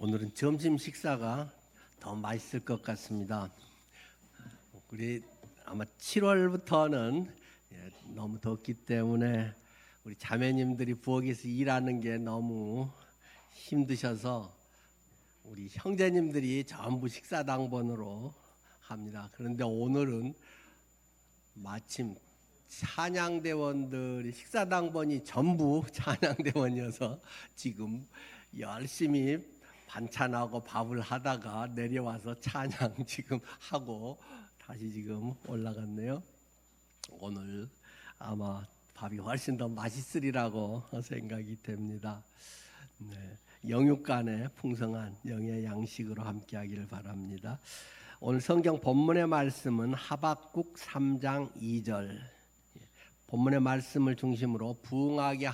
오늘은 점심 식사가 더 맛있을 것 같습니다. 우리 아마 7월부터는 너무 덥기 때문에 우리 자매님들이 부엌에서 일하는 게 너무 힘드셔서 우리 형제님들이 전부 식사당번으로 합니다. 그런데 오늘은 마침 찬양대원들이 식사당번이 전부 찬양대원이어서 지금 열심히 반찬하고 밥을 하다가 내려와서 찬양 지금 하고 다시 지금 올라갔네요. 오늘 아마 밥이 훨씬 더 맛있으리라고 생각이 됩니다. 네, 영육간의 풍성한 영의 양식으로 함께하기를 바랍니다. 오늘 성경 본문의 말씀은 하박국 3장 2절. 본문의 말씀을 중심으로 부응하게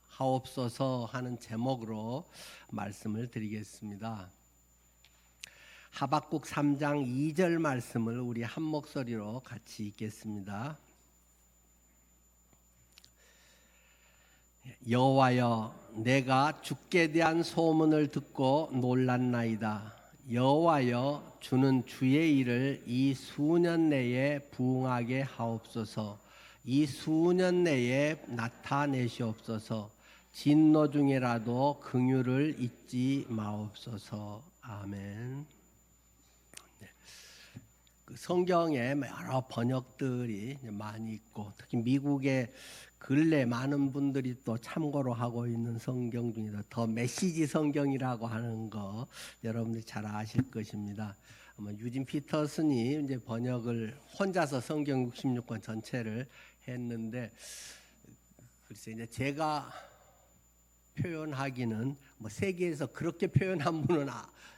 하옵소서 하는 제목으로 말씀을 드리겠습니다. 하박국 3장 2절 말씀을 우리 한 목소리로 같이 읽겠습니다. 여호와여, 내가 주께 대한 소문을 듣고 놀랐나이다. 여호와여, 주는 주의 일을 이 수년 내에 부응하게 하옵소서. 이 수년 내에 나타내시옵소서. 진노 중에라도 긍휼을 잊지 마옵소서. 아멘. 네. 그 성경에 여러 번역들이 많이 있고 특히 미국의 근래 많은 분들이 또 참고로 하고 있는 성경 중에서 더 메시지 성경이라고 하는 거 여러분들이 잘 아실 것입니다. 아마 유진 피터슨이 이제 번역을 혼자서 성경 66권 전체를 했는데 글쎄 이제 제가 표현하기는 뭐 세계에서 그렇게 표현한 분은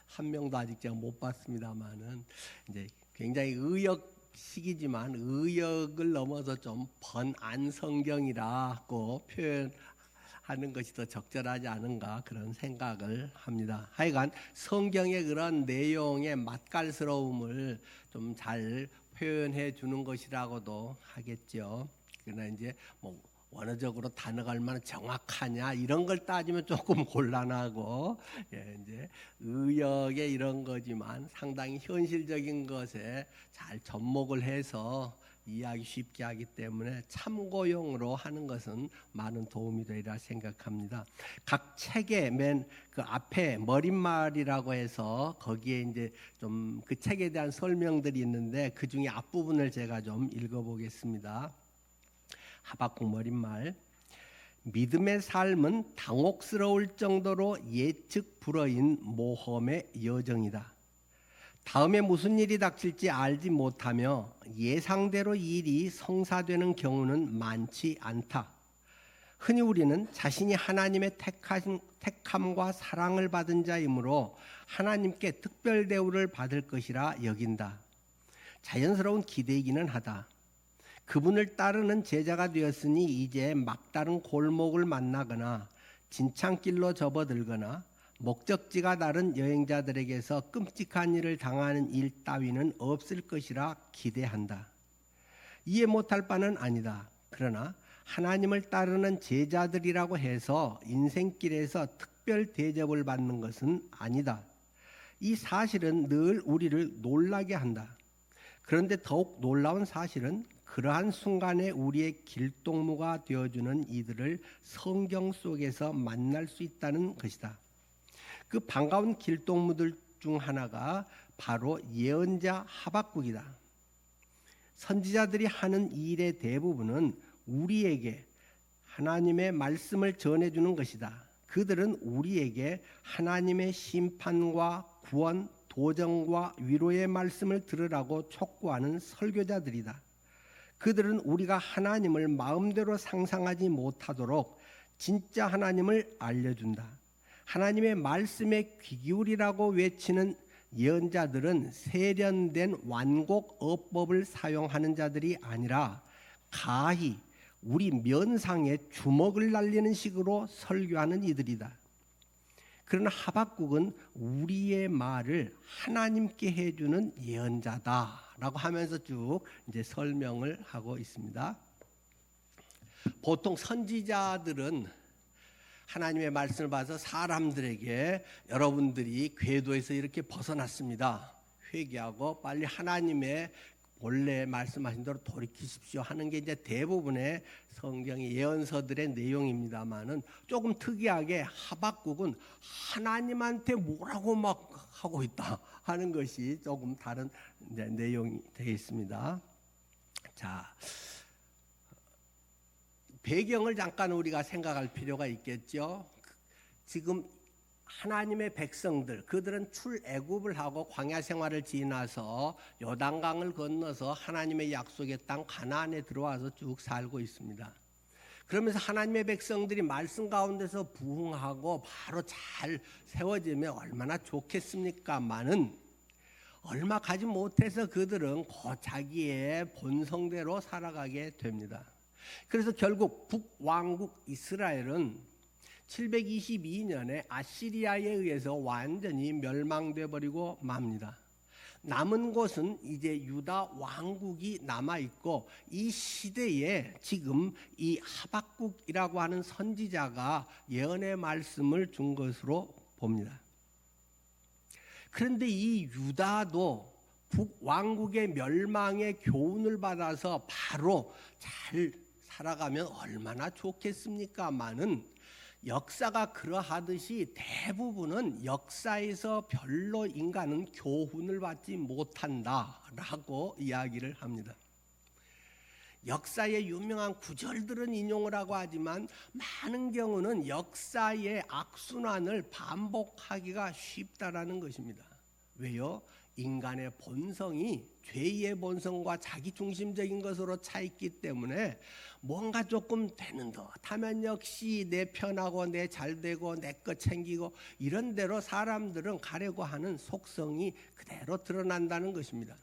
한 명도 아직 제가 못 봤습니다만은 이제 굉장히 의역식이지만 의역을 넘어서 좀 번안 성경이라고 표현하는 것이 더 적절하지 않은가 그런 생각을 합니다. 하여간 성경의 그런 내용의 맛깔스러움을 좀 잘 표현해 주는 것이라고도 하겠죠. 그러나 이제 뭐 원어적으로 단어가 얼마나 정확하냐 이런 걸 따지면 조금 곤란하고 이제 의역의 이런 거지만 상당히 현실적인 것에 잘 접목을 해서 이해하기 쉽게 하기 때문에 참고용으로 하는 것은 많은 도움이 되리라 생각합니다. 각 책의 맨 그 앞에 머릿말이라고 해서 거기에 이제 좀 그 책에 대한 설명들이 있는데 그 중에 앞부분을 제가 좀 읽어보겠습니다. 하박국 머릿말. 믿음의 삶은 당혹스러울 정도로 예측 불허인 모험의 여정이다. 다음에 무슨 일이 닥칠지 알지 못하며 예상대로 일이 성사되는 경우는 많지 않다. 흔히 우리는 자신이 하나님의 택함과 사랑을 받은 자이므로 하나님께 특별 대우를 받을 것이라 여긴다. 자연스러운 기대이기는 하다. 그분을 따르는 제자가 되었으니 이제 막다른 골목을 만나거나 진창길로 접어들거나 목적지가 다른 여행자들에게서 끔찍한 일을 당하는 일 따위는 없을 것이라 기대한다. 이해 못할 바는 아니다. 그러나 하나님을 따르는 제자들이라고 해서 인생길에서 특별 대접을 받는 것은 아니다. 이 사실은 늘 우리를 놀라게 한다. 그런데 더욱 놀라운 사실은 그러한 순간에 우리의 길동무가 되어주는 이들을 성경 속에서 만날 수 있다는 것이다. 그 반가운 길동무들 중 하나가 바로 예언자 하박국이다. 선지자들이 하는 일의 대부분은 우리에게 하나님의 말씀을 전해주는 것이다. 그들은 우리에게 하나님의 심판과 구원, 도정과 위로의 말씀을 들으라고 촉구하는 설교자들이다. 그들은 우리가 하나님을 마음대로 상상하지 못하도록 진짜 하나님을 알려준다. 하나님의 말씀에 귀 기울이라고 외치는 예언자들은 세련된 완곡 어법을 사용하는 자들이 아니라 가히 우리 면상에 주먹을 날리는 식으로 설교하는 이들이다. 그러나 하박국은 우리의 말을 하나님께 해주는 예언자다라고 하면서 쭉 이제 설명을 하고 있습니다. 보통 선지자들은 하나님의 말씀을 봐서 사람들에게 여러분들이 궤도에서 이렇게 벗어났습니다. 회개하고 빨리 하나님의 원래 말씀하신 대로 돌이키십시오 하는 게 이제 대부분의 성경의 예언서들의 내용입니다만은 조금 특이하게 하박국은 하나님한테 뭐라고 막 하고 있다 하는 것이 조금 다른 내용이 되어 있습니다. 자, 배경을 잠깐 우리가 생각할 필요가 있겠죠. 지금 하나님의 백성들, 그들은 출애굽을 하고 광야 생활을 지나서 요단강을 건너서 하나님의 약속의 땅 가나안에 들어와서 쭉 살고 있습니다. 그러면서 하나님의 백성들이 말씀 가운데서 부흥하고 바로 잘 세워지면 얼마나 좋겠습니까마는 얼마 가지 못해서 그들은 자기의 본성대로 살아가게 됩니다. 그래서 결국 북왕국 이스라엘은 722년에 아시리아에 의해서 완전히 멸망돼 버리고 맙니다. 남은 곳은 이제 유다 왕국이 남아 있고, 이 시대에 지금 이 하박국이라고 하는 선지자가 예언의 말씀을 준 것으로 봅니다. 그런데 이 유다도 북왕국의 멸망의 교훈을 받아서 바로 잘 살아가면 얼마나 좋겠습니까마는 역사가 그러하듯이 대부분은 역사에서 별로 인간은 교훈을 받지 못한다라고 이야기를 합니다. 역사의 유명한 구절들은 인용을 하고 하지만 많은 경우는 역사의 악순환을 반복하기가 쉽다라는 것입니다. 왜요? 인간의 본성이 죄의 본성과 자기중심적인 것으로 차 있기 때문에 뭔가 조금 되는 듯 하면 역시 내 편하고 내 잘되고 내 것 챙기고 이런 대로 사람들은 가려고 하는 속성이 그대로 드러난다는 것입니다.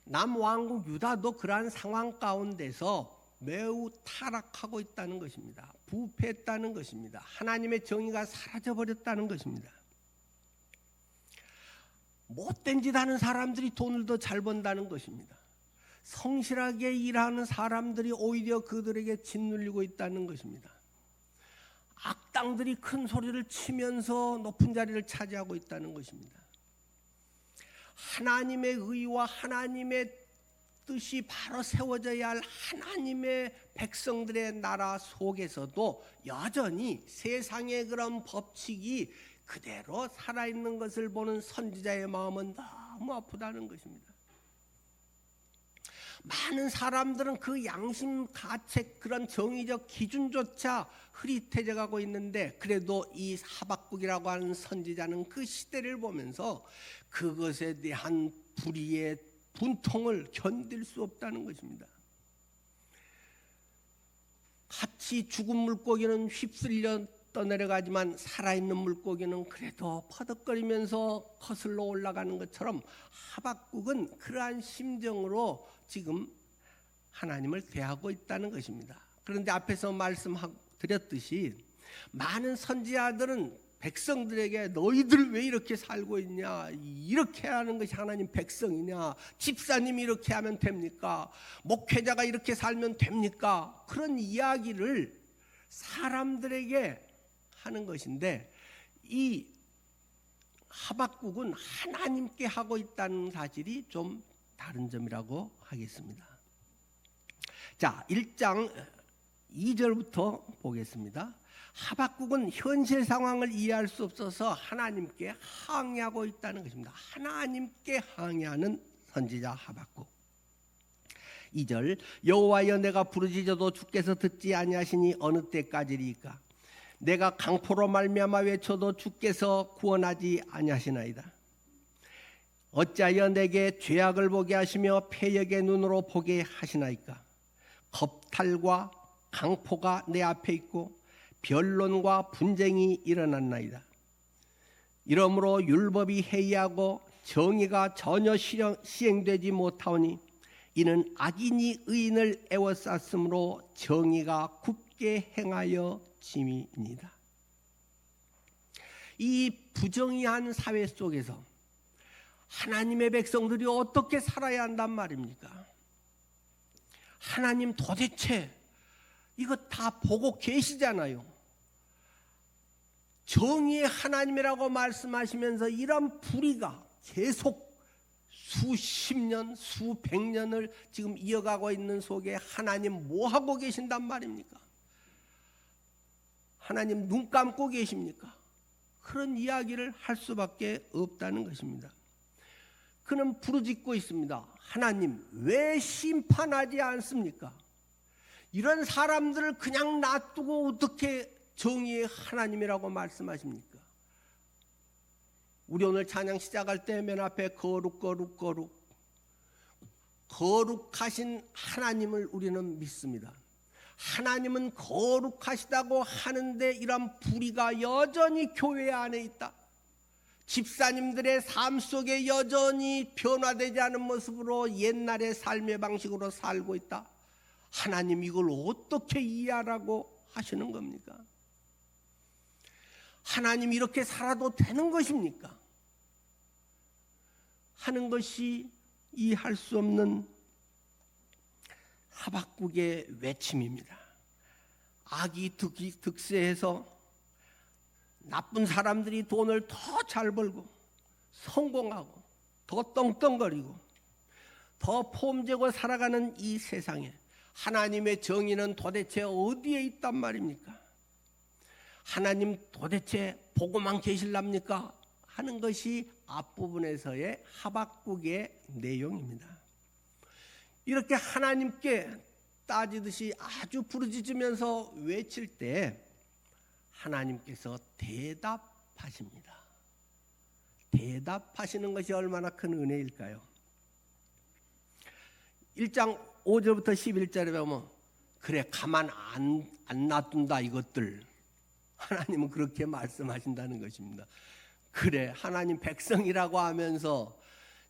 남왕국 유다도 그러한 상황 가운데서 매우 타락하고 있다는 것입니다. 부패했다는 것입니다. 하나님의 정의가 사라져버렸다는 것입니다. 못된 짓 하는 사람들이 돈을 더 잘 번다는 것입니다. 성실하게 일하는 사람들이 오히려 그들에게 짓눌리고 있다는 것입니다. 악당들이 큰 소리를 치면서 높은 자리를 차지하고 있다는 것입니다. 하나님의 의와 하나님의 뜻이 바로 세워져야 할 하나님의 백성들의 나라 속에서도 여전히 세상의 그런 법칙이 그대로 살아있는 것을 보는 선지자의 마음은 너무 아프다는 것입니다. 많은 사람들은 그 양심 가책 그런 정의적 기준조차 흐릿해져가고 있는데, 그래도 이 하박국이라고 하는 선지자는 그 시대를 보면서 그것에 대한 불의의 분통을 견딜 수 없다는 것입니다. 같이 죽은 물고기는 휩쓸려 떠내려가지만 살아있는 물고기는 그래도 퍼덕거리면서 거슬러 올라가는 것처럼 하박국은 그러한 심정으로 지금 하나님을 대하고 있다는 것입니다. 그런데 앞에서 말씀드렸듯이 많은 선지자들은 백성들에게 너희들 왜 이렇게 살고 있냐, 이렇게 하는 것이 하나님 백성이냐, 집사님이 이렇게 하면 됩니까, 목회자가 이렇게 살면 됩니까, 그런 이야기를 사람들에게 하는 것인데, 이 하박국은 하나님께 하고 있다는 사실이 좀 다른 점이라고 하겠습니다. 자, 1장 2절부터 보겠습니다. 하박국은 현실 상황을 이해할 수 없어서 하나님께 항의하고 있다는 것입니다. 하나님께 항의하는 선지자 하박국. 2절, 여호와여 내가 부르짖어도 주께서 듣지 아니하시니 어느 때까지리이까. 내가 강포로 말미암아 외쳐도 주께서 구원하지 아니하시나이다. 어찌하여 내게 죄악을 보게 하시며 패역의 눈으로 보게 하시나이까. 겁탈과 강포가 내 앞에 있고 변론과 분쟁이 일어났나이다. 이러므로 율법이 해이하고 정의가 전혀 시행되지 못하오니 이는 악인이 의인을 애워쌌으므로 정의가 굽게 행하여 짐이니이다. 이 부정의한 사회 속에서 하나님의 백성들이 어떻게 살아야 한단 말입니까? 하나님 도대체 이거 다 보고 계시잖아요. 정의의 하나님이라고 말씀하시면서 이런 불의가 계속 수십 년, 수백 년을 지금 이어가고 있는 속에 하나님 뭐 하고 계신단 말입니까? 하나님 눈 감고 계십니까? 그런 이야기를 할 수밖에 없다는 것입니다. 그는 부르짖고 있습니다. 하나님 왜 심판하지 않습니까? 이런 사람들을 그냥 놔두고 어떻게 정의의 하나님이라고 말씀하십니까? 우리 오늘 찬양 시작할 때 맨 앞에 거룩하신 하나님을 우리는 믿습니다. 하나님은 거룩하시다고 하는데 이런 불의가 여전히 교회 안에 있다. 집사님들의 삶 속에 여전히 변화되지 않은 모습으로 옛날의 삶의 방식으로 살고 있다. 하나님 이걸 어떻게 이해하라고 하시는 겁니까? 하나님 이렇게 살아도 되는 것입니까? 하는 것이 이해할 수 없는 하박국의 외침입니다. 악이 득세해서 나쁜 사람들이 돈을 더 잘 벌고 성공하고 더 떵떵거리고 더 폼되고 살아가는 이 세상에 하나님의 정의는 도대체 어디에 있단 말입니까? 하나님 도대체 보고만 계실랍니까? 하는 것이 앞부분에서의 하박국의 내용입니다. 이렇게 하나님께 따지듯이 아주 부르짖으면서 외칠 때 하나님께서 대답하십니다. 대답하시는 것이 얼마나 큰 은혜일까요? 1장 5절부터 11절에 보면 그래 가만 안 놔둔다 이것들. 하나님은 그렇게 말씀하신다는 것입니다. 그래 하나님 백성이라고 하면서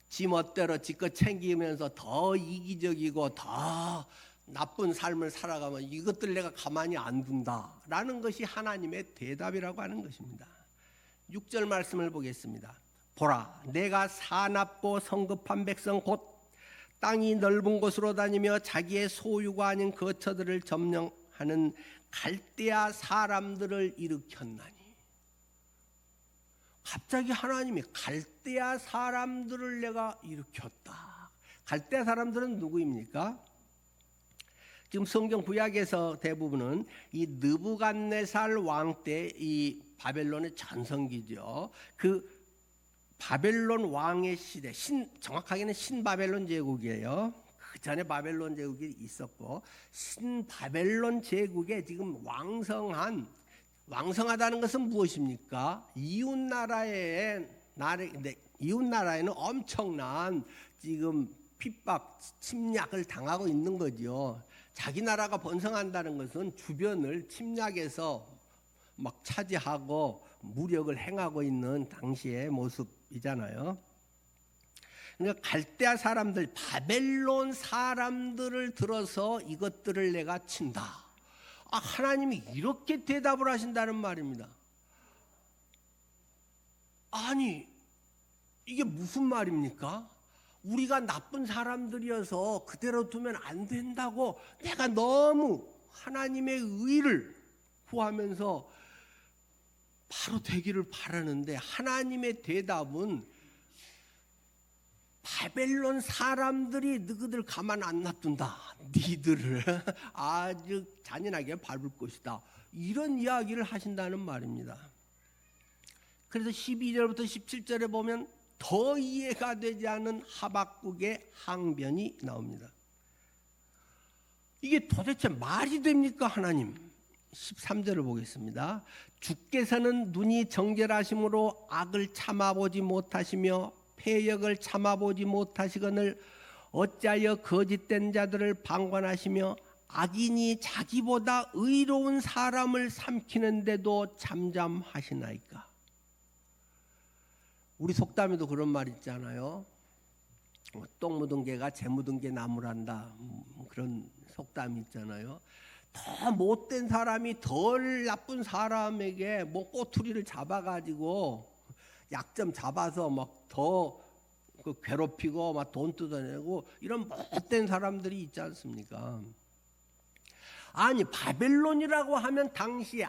지 멋대로 지껏 챙기면서 더 이기적이고 더 나쁜 삶을 살아가면 이것들 내가 가만히 안 둔다라는 것이 하나님의 대답이라고 하는 것입니다. 6절 말씀을 보겠습니다. 보라 내가 사납고 성급한 백성 곧 땅이 넓은 곳으로 다니며 자기의 소유가 아닌 거처들을 점령하는 갈대아 사람들을 일으켰나니. 갑자기 하나님이 갈대아 사람들을 내가 일으켰다. 갈대아 사람들은 누구입니까? 지금 성경 구약에서 대부분은 이 느부갓네살 왕 때 이 바벨론의 전성기죠. 그 바벨론 왕의 시대, 정확하게는 신바벨론 제국이에요. 그 전에 바벨론 제국이 있었고 신바벨론 제국에 지금 왕성하다는 것은 무엇입니까? 이웃 나라에는 엄청난 지금 핍박, 침략을 당하고 있는 거죠. 자기 나라가 번성한다는 것은 주변을 침략해서 막 차지하고 무력을 행하고 있는 당시의 모습이잖아요. 그러니까 갈대아 사람들, 바벨론 사람들을 들어서 이것들을 내가 친다. 하나님이 이렇게 대답을 하신다는 말입니다. 아니 이게 무슨 말입니까? 우리가 나쁜 사람들이어서 그대로 두면 안 된다고 내가 너무 하나님의 의를 구하면서 바로 되기를 바라는데 하나님의 대답은 바벨론 사람들이 너희들 가만 안 놔둔다. 니들을 아주 잔인하게 밟을 것이다. 이런 이야기를 하신다는 말입니다. 그래서 12절부터 17절에 보면 더 이해가 되지 않은 하박국의 항변이 나옵니다. 이게 도대체 말이 됩니까 하나님? 13절을 보겠습니다. 주께서는 눈이 정결하심으로 악을 참아보지 못하시며 패역을 참아보지 못하시거늘 어찌하여 거짓된 자들을 방관하시며 악인이 자기보다 의로운 사람을 삼키는데도 잠잠하시나이까. 우리 속담에도 그런 말 있잖아요. 똥 묻은 개가 재 묻은 개 나무란다. 그런 속담이 있잖아요. 더 못된 사람이 덜 나쁜 사람에게 뭐 꼬투리를 잡아가지고 약점 잡아서 막 더 괴롭히고 막 돈 뜯어내고 이런 못된 사람들이 있지 않습니까? 아니 바벨론이라고 하면 당시에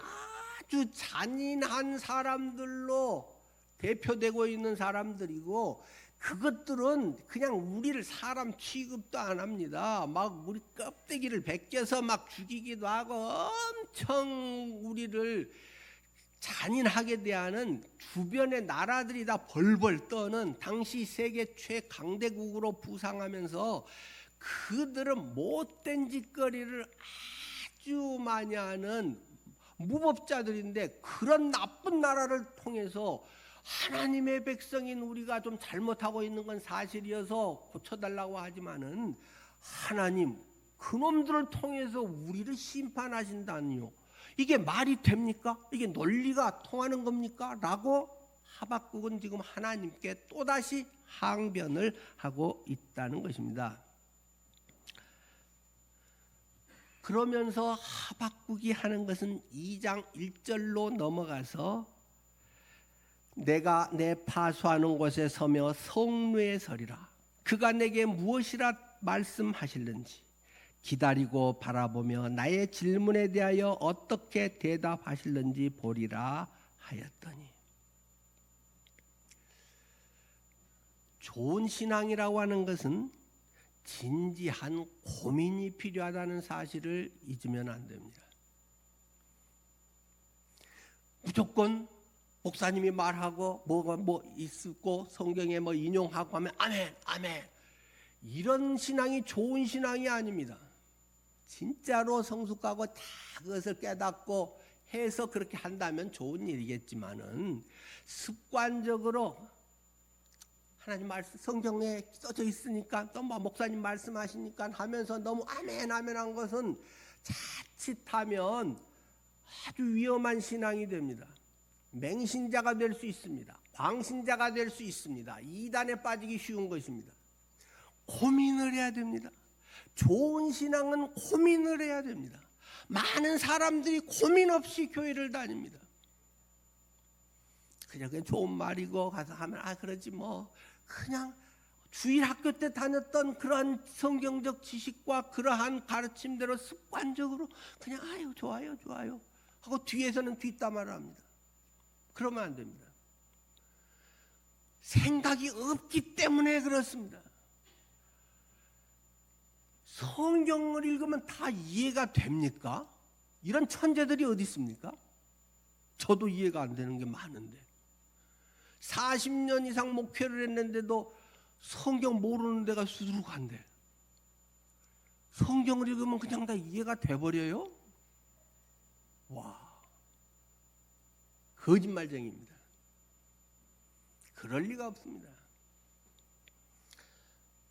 아주 잔인한 사람들로 대표되고 있는 사람들이고, 그것들은 그냥 우리를 사람 취급도 안 합니다. 막 우리 껍데기를 벗겨서 막 죽이기도 하고 엄청 우리를 잔인하게 대하는 주변의 나라들이 다 벌벌 떠는 당시 세계 최강대국으로 부상하면서 그들은 못된 짓거리를 아주 많이 하는 무법자들인데, 그런 나쁜 나라를 통해서 하나님의 백성인 우리가 좀 잘못하고 있는 건 사실이어서 고쳐달라고 하지만은, 하나님 그놈들을 통해서 우리를 심판하신다니요, 이게 말이 됩니까? 이게 논리가 통하는 겁니까? 라고 하박국은 지금 하나님께 또다시 항변을 하고 있다는 것입니다. 그러면서 하박국이 하는 것은 2장 1절로 넘어가서 내가 내 파수하는 곳에 서며 성루에 서리라. 그가 내게 무엇이라 말씀하실는지 기다리고 바라보며 나의 질문에 대하여 어떻게 대답하실는지 보리라 하였더니, 좋은 신앙이라고 하는 것은 진지한 고민이 필요하다는 사실을 잊으면 안 됩니다. 무조건 목사님이 말하고 뭐가 뭐 있고 성경에 뭐 인용하고 하면 아멘 아멘, 이런 신앙이 좋은 신앙이 아닙니다. 진짜로 성숙하고 다 그것을 깨닫고 해서 그렇게 한다면 좋은 일이겠지만은, 습관적으로 하나님 말씀 성경에 써져 있으니까 또 뭐 목사님 말씀하시니까 하면서 너무 아멘 아멘 한 것은 자칫하면 아주 위험한 신앙이 됩니다. 맹신자가 될 수 있습니다. 광신자가 될 수 있습니다. 이단에 빠지기 쉬운 것입니다. 고민을 해야 됩니다. 좋은 신앙은 고민을 해야 됩니다. 많은 사람들이 고민 없이 교회를 다닙니다. 그냥 좋은 말이고 가서 하면 그러지 뭐, 그냥 주일 학교 때 다녔던 그러한 성경적 지식과 그러한 가르침대로 습관적으로 그냥 아유 좋아요 좋아요 하고 뒤에서는 뒷담화를 합니다. 그러면 안 됩니다. 생각이 없기 때문에 그렇습니다. 성경을 읽으면 다 이해가 됩니까? 이런 천재들이 어디 있습니까? 저도 이해가 안 되는 게 많은데, 40년 이상 목회를 했는데도 성경 모르는 데가 수두룩한데 성경을 읽으면 그냥 다 이해가 돼버려요? 와, 거짓말쟁이입니다. 그럴 리가 없습니다.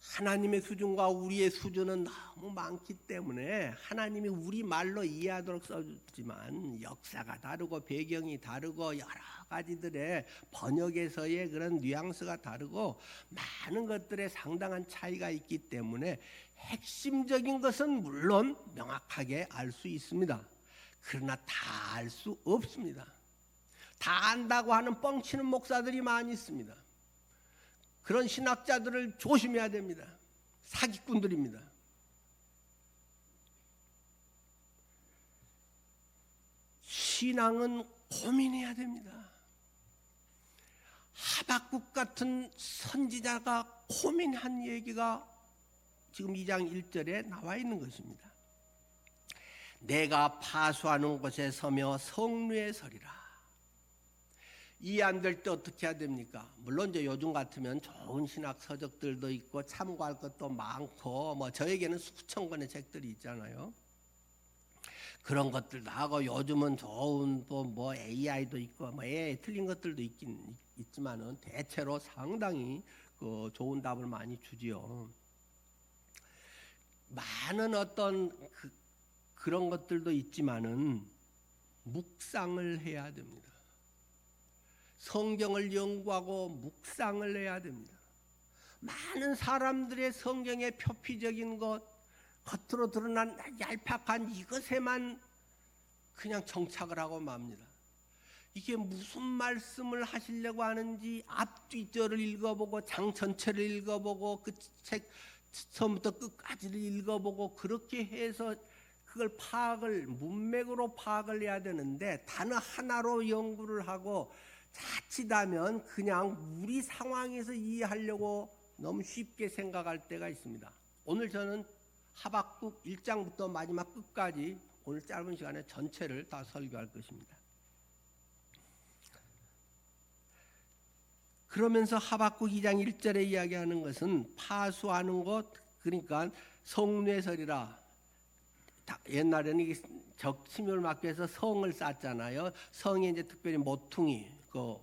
하나님의 수준과 우리의 수준은 너무 많기 때문에 하나님이 우리 말로 이해하도록 써줬지만, 역사가 다르고 배경이 다르고 여러 가지들의 번역에서의 그런 뉘앙스가 다르고 많은 것들에 상당한 차이가 있기 때문에 핵심적인 것은 물론 명확하게 알 수 있습니다. 그러나 다 알 수 없습니다. 다 안다고 하는 뻥치는 목사들이 많이 있습니다. 그런 신학자들을 조심해야 됩니다. 사기꾼들입니다. 신앙은 고민해야 됩니다. 하박국 같은 선지자가 고민한 얘기가 지금 2장 1절에 나와 있는 것입니다. 내가 파수하는 곳에 서며 성루에 서리라. 이해 안 될 때 어떻게 해야 됩니까? 물론 이제 요즘 같으면 좋은 신학 서적들도 있고 참고할 것도 많고 뭐 저에게는 수천 권의 책들이 있잖아요. 그런 것들도 하고, 요즘은 좋은 또 뭐 AI도 있고 뭐 AI 틀린 것들도 있긴 있지만은 대체로 상당히 그 좋은 답을 많이 주지요. 많은 어떤 그런 것들도 있지만은 묵상을 해야 됩니다. 성경을 연구하고 묵상을 해야 됩니다. 많은 사람들의 성경의 표피적인 것, 겉으로 드러난 얄팍한 이것에만 그냥 정착을 하고 맙니다. 이게 무슨 말씀을 하시려고 하는지 앞뒤절을 읽어보고 장 전체를 읽어보고 그 책 처음부터 끝까지를 읽어보고 그렇게 해서 그걸 파악을 문맥으로 파악을 해야 되는데 단어 하나로 연구를 하고 자칫하면 그냥 우리 상황에서 이해하려고 너무 쉽게 생각할 때가 있습니다. 오늘 저는 하박국 1장부터 마지막 끝까지 오늘 짧은 시간에 전체를 다 설교할 것입니다. 그러면서 하박국 2장 1절에 이야기하는 것은 파수하는 것, 그러니까 성례설이라, 옛날에는 적침을 막기 위해서 성을 쌓잖아요. 성에 이제 특별히 모퉁이 그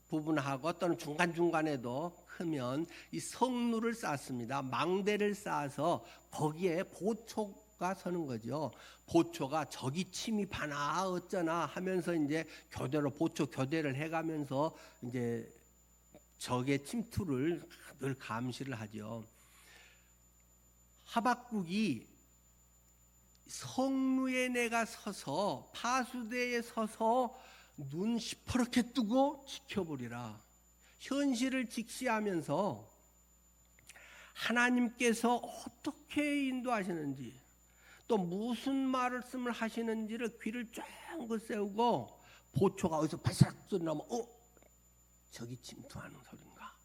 부분하고 또는 중간중간에도 크면 이 성루를 쌓습니다. 망대를 쌓아서 거기에 보초가 서는 거죠. 보초가 적이 침입하나 어쩌나 하면서 이제 교대로 보초 교대를 해가면서 이제 적의 침투를 늘 감시를 하죠. 하박국이 성루에 내가 서서 파수대에 서서 눈 시퍼렇게 뜨고 지켜보리라. 현실을 직시하면서 하나님께서 어떻게 인도하시는지 또 무슨 말씀을 하시는지를 귀를 쫑긋 세우고 보초가 어디서 바삭 소리 나면 저기 침투하는 소리인가,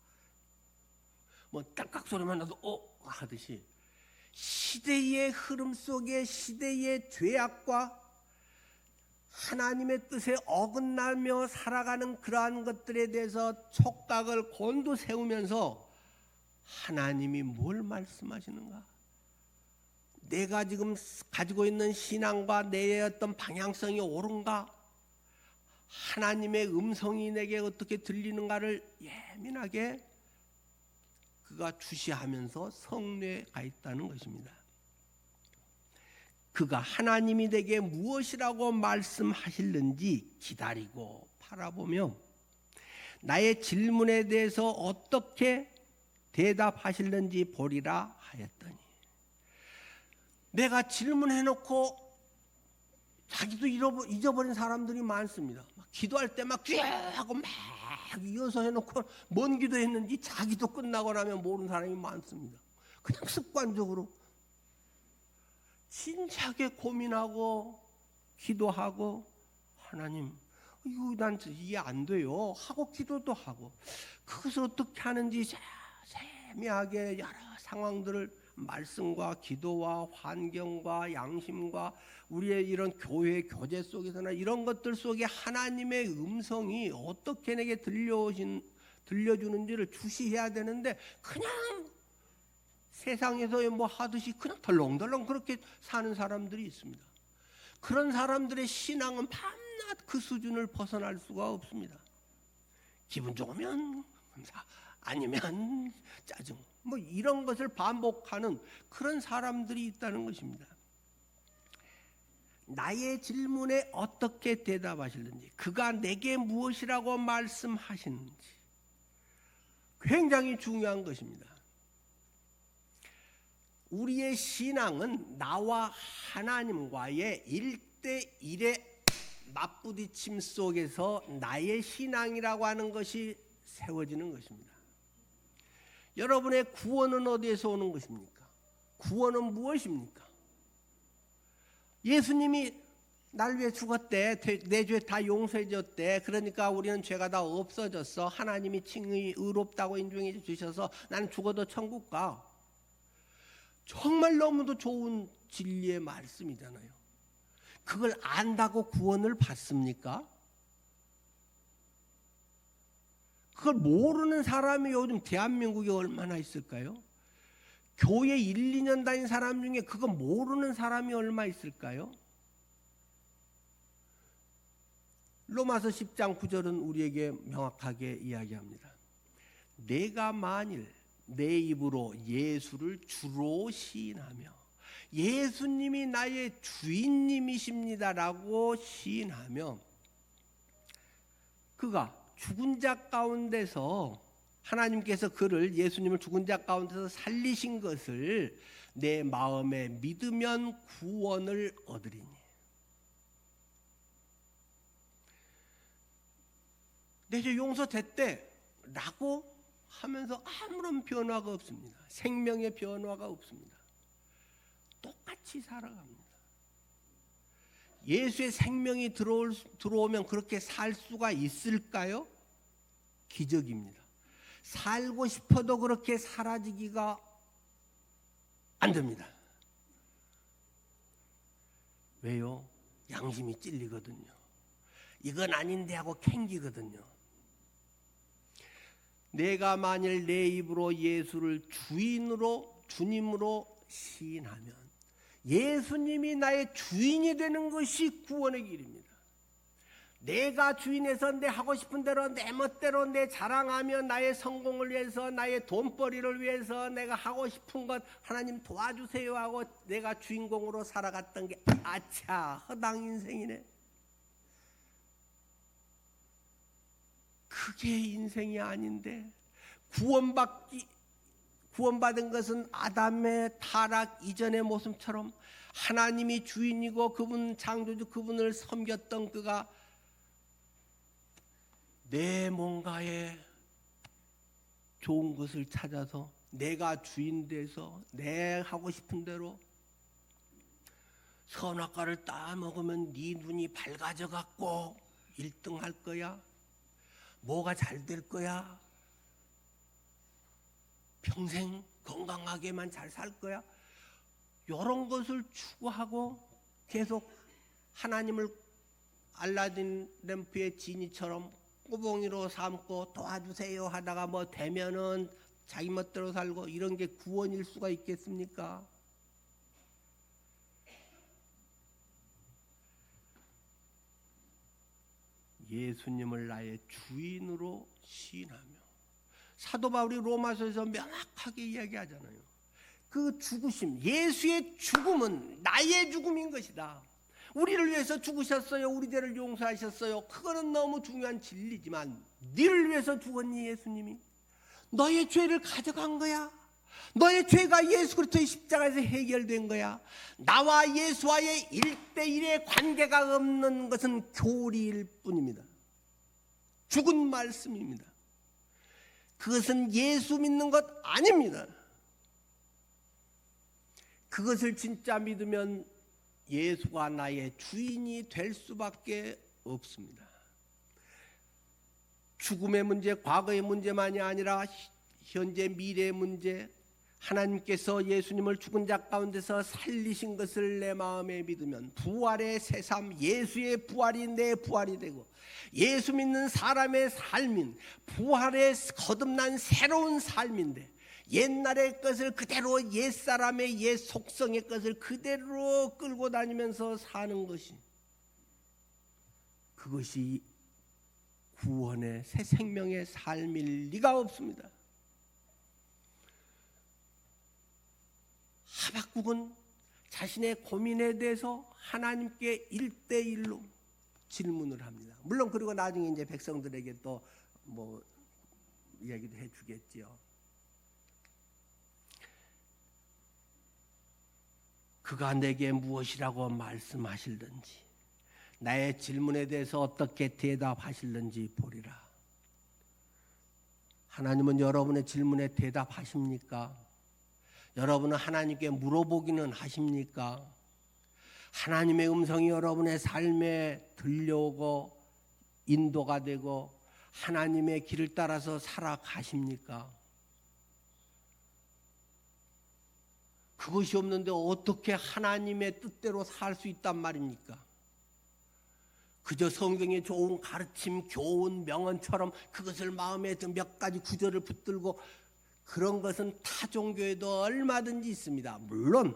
뭐 딸깍 소리만 나도 하듯이 시대의 흐름 속에 시대의 죄악과 하나님의 뜻에 어긋나며 살아가는 그러한 것들에 대해서 촉각을 곤두세우면서 하나님이 뭘 말씀하시는가, 내가 지금 가지고 있는 신앙과 내 어떤 방향성이 옳은가, 하나님의 음성이 내게 어떻게 들리는가를 예민하게 그가 주시하면서 성례에 가 있다는 것입니다. 그가 하나님이 내게 무엇이라고 말씀하실는지 기다리고 바라보며 나의 질문에 대해서 어떻게 대답하실는지 보리라 하였더니, 내가 질문해놓고 자기도 잊어버린 사람들이 많습니다. 막 기도할 때 막 쥐하고 막 이어서 해놓고 뭔 기도했는지 자기도 끝나고 나면 모르는 사람이 많습니다. 그냥 습관적으로 진지하게 고민하고 기도하고, 하나님 이거 난 이해 안 돼요 하고 기도도 하고, 그것을 어떻게 하는지 세미하게 여러 상황들을 말씀과 기도와 환경과 양심과 우리의 이런 교회 교제 속에서나 이런 것들 속에 하나님의 음성이 어떻게 내게 들려주는지를 주시해야 되는데, 그냥 세상에서 뭐 하듯이 그냥 덜렁덜렁 그렇게 사는 사람들이 있습니다. 그런 사람들의 신앙은 밤낮 그 수준을 벗어날 수가 없습니다. 기분 좋으면 감사, 아니면 짜증, 뭐 이런 것을 반복하는 그런 사람들이 있다는 것입니다. 나의 질문에 어떻게 대답하실는지, 그가 내게 무엇이라고 말씀하시는지 굉장히 중요한 것입니다. 우리의 신앙은 나와 하나님과의 1대1의 맞부딪힘 속에서 나의 신앙이라고 하는 것이 세워지는 것입니다. 여러분의 구원은 어디에서 오는 것입니까? 구원은 무엇입니까? 예수님이 날 위해 죽었대, 내 죄 다 용서해 줬대, 그러니까 우리는 죄가 다 없어졌어, 하나님이 칭의 의롭다고 인정해 주셔서 나는 죽어도 천국 가. 정말 너무도 좋은 진리의 말씀이잖아요. 그걸 안다고 구원을 받습니까? 그걸 모르는 사람이 요즘 대한민국에 얼마나 있을까요? 교회 1, 2년 다닌 사람 중에 그거 모르는 사람이 얼마 있을까요? 로마서 10장 9절은 우리에게 명확하게 이야기합니다. 내가 만일 내 입으로 예수를 주로 시인하며 예수님이 나의 주인님이십니다라고 시인하며, 그가 죽은 자 가운데서 하나님께서 그를, 예수님을 죽은 자 가운데서 살리신 것을 내 마음에 믿으면 구원을 얻으리니. 내 죄 용서됐대 라고 하면서 아무런 변화가 없습니다. 생명의 변화가 없습니다. 똑같이 살아갑니다. 예수의 생명이 들어오면 그렇게 살 수가 있을까요? 기적입니다. 살고 싶어도 그렇게 사라지기가 안 됩니다. 왜요? 양심이 찔리거든요. 이건 아닌데 하고 캥기거든요. 내가 만일 내 입으로 예수를 주님으로 시인하면 예수님이 나의 주인이 되는 것이 구원의 길입니다. 내가 주인에서 내 하고 싶은 대로 내 멋대로 내 자랑하며 나의 성공을 위해서 나의 돈벌이를 위해서 내가 하고 싶은 것 하나님 도와주세요 하고 내가 주인공으로 살아갔던 게 아차 허당 인생이네. 그게 인생이 아닌데 구원받은 것은 아담의 타락 이전의 모습처럼 하나님이 주인이고 그분 창조주 그분을 섬겼던 그가 내 뭔가에 좋은 것을 찾아서 내가 주인 돼서 내 하고 싶은 대로 선악과를 따먹으면 네 눈이 밝아져 갖고 1등 할 거야. 뭐가 잘 될 거야. 평생 건강하게만 잘 살 거야. 이런 것을 추구하고 계속 하나님을 알라딘 램프의 지니처럼 꾸봉이로 삼고 도와주세요 하다가 뭐 되면은 자기 멋대로 살고 이런 게 구원일 수가 있겠습니까? 예수님을 나의 주인으로 시인하며 사도 바울이 로마서에서 명확하게 이야기하잖아요. 그 죽으심, 예수의 죽음은 나의 죽음인 것이다. 우리를 위해서 죽으셨어요. 우리 죄를 용서하셨어요. 그거는 너무 중요한 진리지만 너를 위해서 죽었니 예수님이? 너의 죄를 가져간 거야. 너의 죄가 예수 그리스도의 십자가에서 해결된 거야. 나와 예수와의 1대1의 관계가 없는 것은 교리일 뿐입니다. 죽은 말씀입니다. 그것은 예수 믿는 것 아닙니다. 그것을 진짜 믿으면 예수가 나의 주인이 될 수밖에 없습니다. 죽음의 문제, 과거의 문제만이 아니라 현재 미래의 문제, 하나님께서 예수님을 죽은 자 가운데서 살리신 것을 내 마음에 믿으면 부활의 새삼, 예수의 부활이 내 부활이 되고 예수 믿는 사람의 삶인 부활의 거듭난 새로운 삶인데 옛날의 것을 그대로 옛사람의 옛 속성의 것을 그대로 끌고 다니면서 사는 것이 그것이 구원의 새 생명의 삶일 리가 없습니다. 하박국은 자신의 고민에 대해서 하나님께 1대1로 질문을 합니다. 물론 그리고 나중에 이제 백성들에게 또 뭐 이야기도 해주겠지요. 그가 내게 무엇이라고 말씀하실는지 나의 질문에 대해서 어떻게 대답하실는지 보리라. 하나님은 여러분의 질문에 대답하십니까? 여러분은 하나님께 물어보기는 하십니까? 하나님의 음성이 여러분의 삶에 들려오고 인도가 되고 하나님의 길을 따라서 살아가십니까? 그것이 없는데 어떻게 하나님의 뜻대로 살 수 있단 말입니까? 그저 성경의 좋은 가르침, 교훈, 명언처럼 그것을 마음에 몇 가지 구절을 붙들고 그런 것은 타 종교에도 얼마든지 있습니다. 물론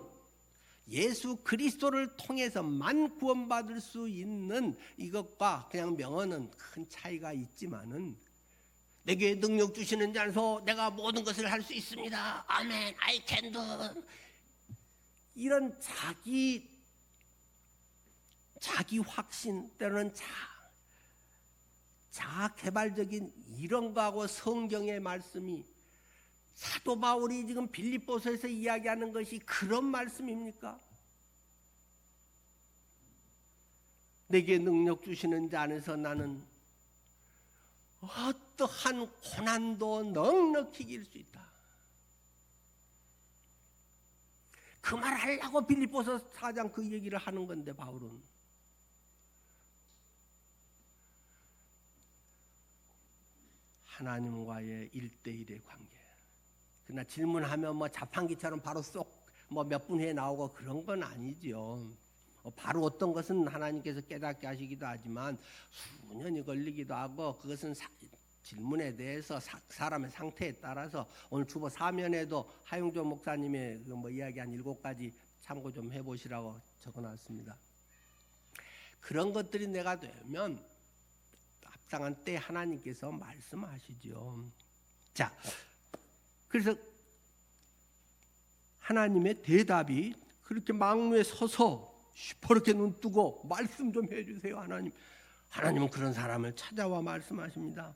예수 그리스도를 통해서만 구원받을 수 있는 이것과 그냥 명언은 큰 차이가 있지만은 내게 능력 주시는 자라서 내가 모든 것을 할 수 있습니다. 아멘. I can do. 이런 자기 확신 때로는 자아 개발적인 이런 거하고 성경의 말씀이 사도 바울이 지금 빌립보서에서 이야기하는 것이 그런 말씀입니까? 내게 능력 주시는 자 안에서 나는 어떠한 고난도 넉넉히 이길 수 있다. 그 말 하려고 빌립보서 4장 그 얘기를 하는 건데 바울은 하나님과의 1대1의 관계. 그러나 질문하면 뭐 자판기처럼 바로 쏙 뭐 몇 분 후에 나오고 그런 건 아니죠. 바로 어떤 것은 하나님께서 깨닫게 하시기도 하지만 수년이 걸리기도 하고, 그것은 질문에 대해서 사람의 상태에 따라서 오늘 주보 사면에도 하용조 목사님의 뭐 이야기한 7가지 참고 좀 해보시라고 적어놨습니다. 그런 것들이 내가 되면 합당한 때 하나님께서 말씀하시죠. 자, 그래서 하나님의 대답이 그렇게 망루에 서서 시퍼렇게 눈 뜨고 말씀 좀 해주세요 하나님. 하나님은 그런 사람을 찾아와 말씀하십니다.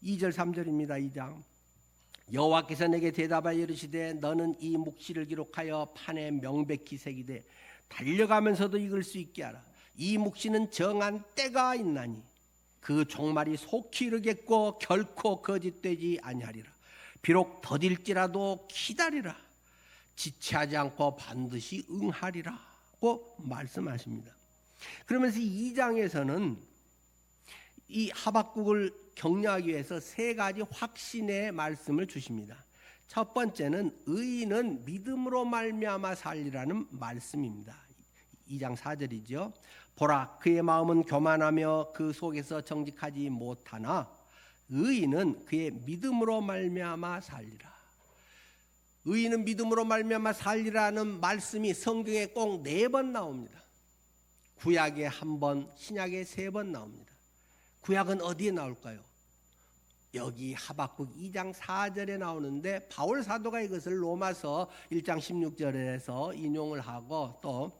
2절 3절입니다. 2장. 여호와께서 내게 대답하여 이르시되 너는 이 묵시를 기록하여 판에 명백히 새기되 달려가면서도 읽을 수 있게 하라. 이 묵시는 정한 때가 있나니 그 종말이 속히 이르겠고 결코 거짓되지 아니하리라. 비록 더딜지라도 기다리라. 지체하지 않고 반드시 응하리라고 말씀하십니다. 그러면서 2장에서는 이 하박국을 격려하기 위해서 3가지 확신의 말씀을 주십니다. 첫 번째는 의인은 믿음으로 말미암아 살리라는 말씀입니다. 2장 4절이죠. 보라, 그의 마음은 교만하며 그 속에서 정직하지 못하나 의인은 그의 믿음으로 말미암아 살리라. 의인은 믿음으로 말미암아 살리라는 말씀이 성경에 꼭 4번 나옵니다. 구약에 1번, 신약에 3번 나옵니다. 구약은 어디에 나올까요? 여기 하박국 2장 4절에 나오는데 바울 사도가 이것을 로마서 1장 16절에서 인용을 하고, 또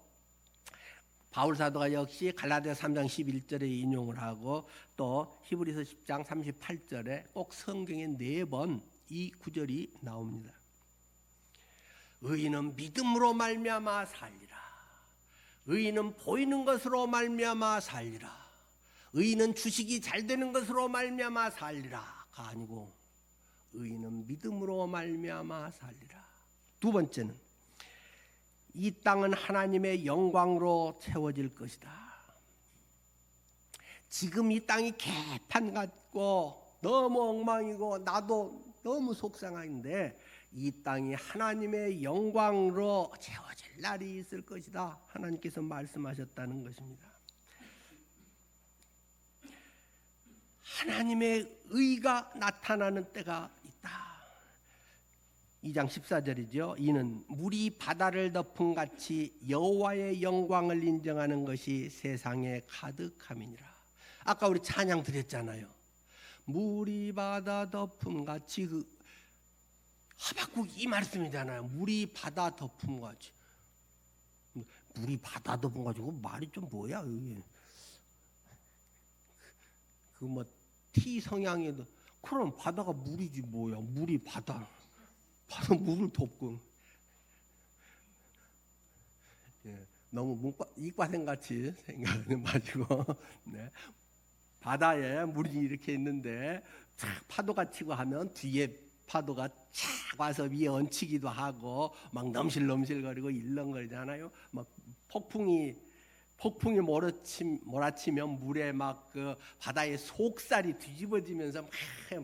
바울 사도가 역시 갈라디아 3장 11절에 인용을 하고, 또 히브리서 10장 38절에 꼭 성경에 4번 이 구절이 나옵니다. 의인은 믿음으로 말미암아 살리라. 의인은 보이는 것으로 말미암아 살리라. 의인은 주식이 잘 되는 것으로 말미암아 살리라가 아니고 의인은 믿음으로 말미암아 살리라. 두 번째는 이 땅은 하나님의 영광으로 채워질 것이다. 지금 이 땅이 개판 같고 너무 엉망이고 나도 너무 속상한데 이 땅이 하나님의 영광으로 채워질 날이 있을 것이다. 하나님께서 말씀하셨다는 것입니다. 하나님의 의가 나타나는 때가 있다. 2장 14절이죠. 이는 물이 바다를 덮은 같이 여호와의 영광을 인정하는 것이 세상에 가득함이니라. 아까 우리 찬양 드렸잖아요. 물이 바다 덮음 같이, 그 하박국 이 말씀이잖아요. 물이 바다 덮음 같이. 물이 바다 덮음 가지고 말이 좀 뭐야 이게. 그 뭐 T 성향에도 그럼 바다가 물이지 뭐야. 물이 바다 물을 덮고. 예, 너무 이과생 같이 생각하지 마시고. 네. 바다에 물이 이렇게 있는데 착 파도가 치고 하면 뒤에 파도가 착 와서 위에 얹히기도 하고 막 넘실넘실거리고 일렁거리잖아요. 막 폭풍이 몰아치면 물에 막 그 바다의 속살이 뒤집어지면서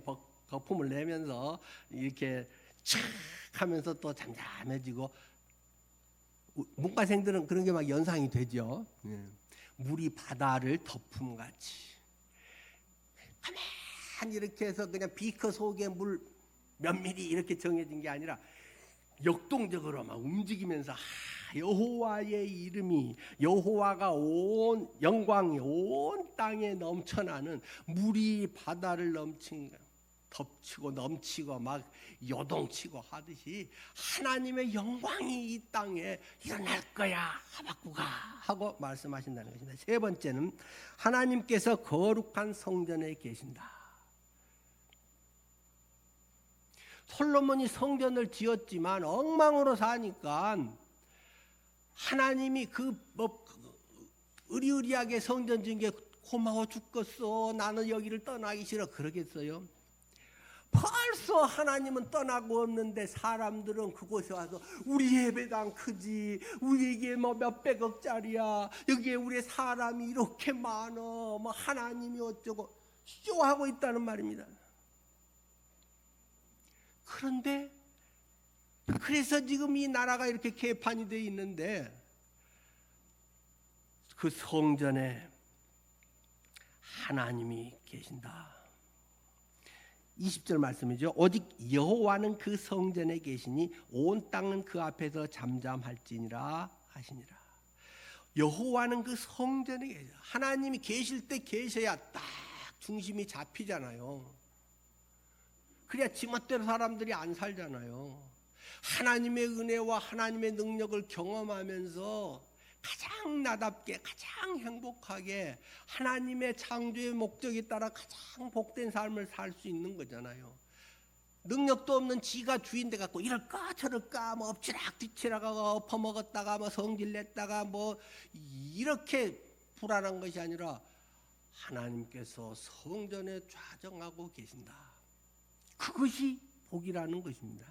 막 거품을 내면서 이렇게 착 하면서 또 잠잠해지고, 문과생들은 그런 게 막 연상이 되죠. 물이 바다를 덮음같이 가만히 이렇게 해서 그냥 비커 속에 물 몇 미리 이렇게 정해진 게 아니라 역동적으로 막 움직이면서 여호와의 이름이, 여호와가 온 영광이 온 땅에 넘쳐나는, 물이 바다를 덮치고 넘치고 막 요동치고 하듯이 하나님의 영광이 이 땅에 일어날 거야 하박국아 하고 말씀하신다는 것입니다. 세 번째는 하나님께서 거룩한 성전에 계신다. 솔로몬이 성전을 지었지만 엉망으로 사니까 하나님이 의리의리하게 성전 지은 게 고마워 죽겠어, 나는 여기를 떠나기 싫어 그러겠어요? 벌써 하나님은 떠나고 없는데 사람들은 그곳에 와서 우리 예배당 크지, 우리에게 뭐 몇백억짜리야, 여기에 우리 사람이 이렇게 많어, 뭐 하나님이 어쩌고 쇼하고 있다는 말입니다. 그런데 그래서 지금 이 나라가 이렇게 개판이 되어 있는데 그 성전에 하나님이 계신다. 20절 말씀이죠. 오직 여호와는 그 성전에 계시니 온 땅은 그 앞에서 잠잠할지니라 하시니라. 여호와는 그 성전에 계셔. 하나님이 계실 때 계셔야 딱 중심이 잡히잖아요. 그래야 지멋대로 사람들이 안 살잖아요. 하나님의 은혜와 하나님의 능력을 경험하면서 가장 나답게 가장 행복하게 하나님의 창조의 목적에 따라 가장 복된 삶을 살 수 있는 거잖아요. 능력도 없는 지가 주인 돼 갖고 이럴까 저럴까 뭐 엎치락 뒤치락하고 엎어먹었다가 뭐 성질냈다가 뭐 이렇게 불안한 것이 아니라 하나님께서 성전에 좌정하고 계신다. 그것이 복이라는 것입니다.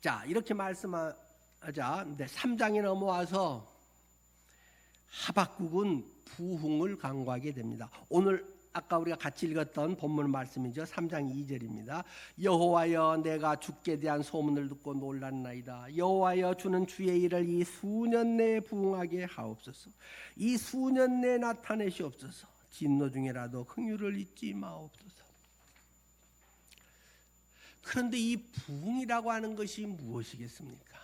자, 이렇게 말씀하자. 3장에 넘어와서 하박국은 부흥을 간구하게 됩니다. 오늘 아까 우리가 같이 읽었던 본문 말씀이죠. 3장 2절입니다. 여호와여, 내가 주께 대한 소문을 듣고 놀랐나이다. 여호와여, 주는 주의 일을 이 수년 내에 부흥하게 하옵소서. 이 수년 내에 나타내시옵소서. 진노 중에라도 긍휼을 잊지 마옵소서. 그런데 이 부흥이라고 하는 것이 무엇이겠습니까?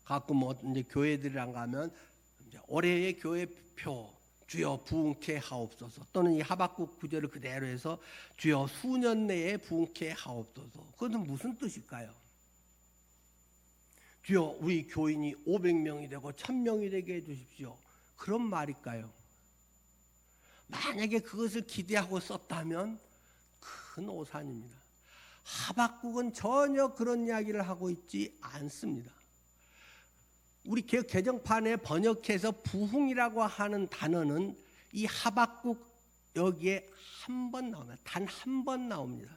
가끔 뭐 이제 교회들이랑 가면 이제 올해의 교회표 주여 부흥케 하옵소서, 또는 이 하박국 구절을 그대로 해서 주여 수년 내에 부흥케 하옵소서. 그것은 무슨 뜻일까요? 주여 우리 교인이 500명이 되고 1000명이 되게 해주십시오. 그런 말일까요? 만약에 그것을 기대하고 썼다면 큰 오산입니다. 하박국은 전혀 그런 이야기를 하고 있지 않습니다. 우리 개정판에 번역해서 부흥이라고 하는 단어는 이 하박국 여기에 한 번 나옵니다. 단 한 번 나옵니다.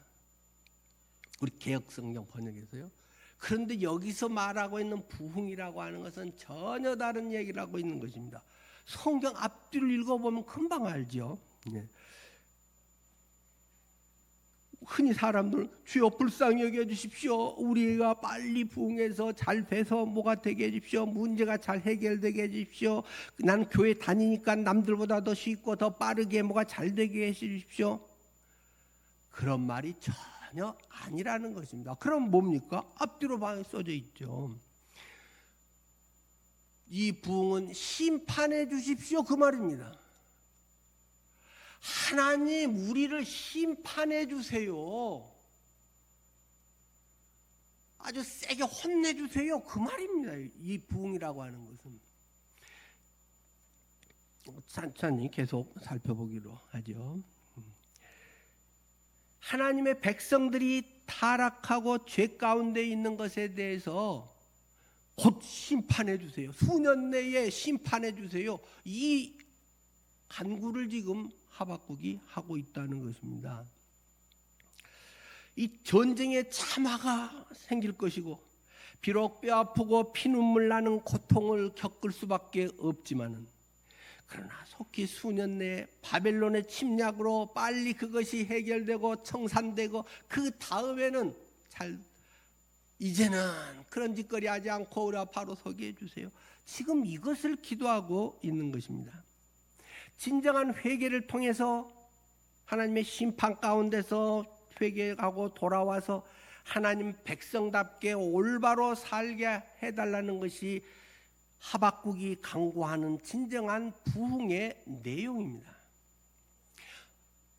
우리 개혁성경 번역에서요. 그런데 여기서 말하고 있는 부흥이라고 하는 것은 전혀 다른 얘기를 하고 있는 것입니다. 성경 앞뒤를 읽어보면 금방 알죠. 네. 흔히 사람들 주여 불쌍히 여겨주십시오. 우리가 빨리 부흥해서 잘 돼서 뭐가 되게 해주십시오. 문제가 잘 해결되게 해주십시오. 나는 교회 다니니까 남들보다 더 쉽고 더 빠르게 뭐가 잘 되게 해주십시오. 그런 말이 전혀 아니라는 것입니다. 그럼 뭡니까? 앞뒤로 써져 있죠. 이 부흥은 심판해 주십시오, 그 말입니다. 하나님 우리를 심판해 주세요. 아주 세게 혼내 주세요, 그 말입니다. 이 부흥이라고 하는 것은 천천히 계속 살펴보기로 하죠. 하나님의 백성들이 타락하고 죄 가운데 있는 것에 대해서 곧 심판해 주세요. 수년 내에 심판해 주세요. 이 간구를 지금 하박국이 하고 있다는 것입니다. 이 전쟁의 참화가 생길 것이고 비록 뼈아프고 피눈물 나는 고통을 겪을 수밖에 없지만은, 그러나 속히 수년 내에 바벨론의 침략으로 빨리 그것이 해결되고 청산되고 그 다음에는 이제는 그런 짓거리 하지 않고 우리가 바로 서게 해주세요. 지금 이것을 기도하고 있는 것입니다. 진정한 회개를 통해서 하나님의 심판 가운데서 회개하고 돌아와서 하나님 백성답게 올바로 살게 해달라는 것이 하박국이 간구하는 진정한 부흥의 내용입니다.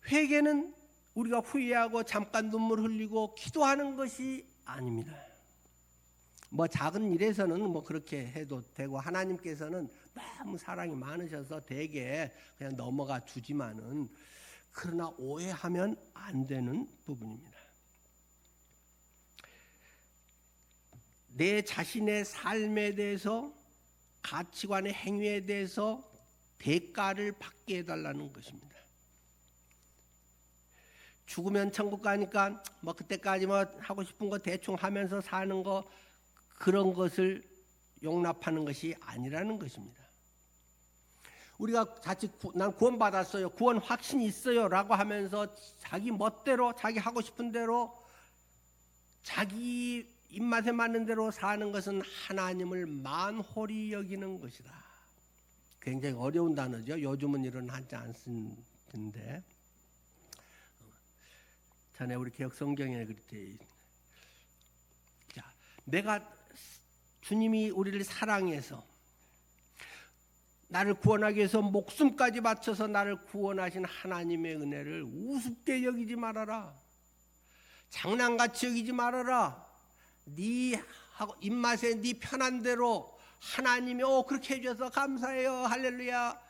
회개는 우리가 후회하고 잠깐 눈물 흘리고 기도하는 것이 아닙니다. 뭐 작은 일에서는 뭐 그렇게 해도 되고 하나님께서는 너무 사랑이 많으셔서 대개 그냥 넘어가 주지만은, 그러나 오해하면 안 되는 부분입니다. 내 자신의 삶에 대해서, 가치관의 행위에 대해서 대가를 받게 해달라는 것입니다. 죽으면 천국 가니까 뭐 그때까지 뭐 하고 싶은 거 대충 하면서 사는 거, 그런 것을 용납하는 것이 아니라는 것입니다. 우리가 자칫 난 구원 받았어요, 구원 확신이 있어요라고 하면서 자기 멋대로 자기 하고 싶은 대로 자기 입맛에 맞는 대로 사는 것은 하나님을 만홀히 여기는 것이다. 굉장히 어려운 단어죠. 요즘은 이런 한자 안 쓰는데 전에 우리 개혁 성경에 그랬대. 자, 내가 주님이 우리를 사랑해서 나를 구원하기 위해서 목숨까지 바쳐서 나를 구원하신 하나님의 은혜를 우습게 여기지 말아라. 장난같이 여기지 말아라. 네 입맛에 네 편한 대로 하나님이 그렇게 해줘서 감사해요, 할렐루야,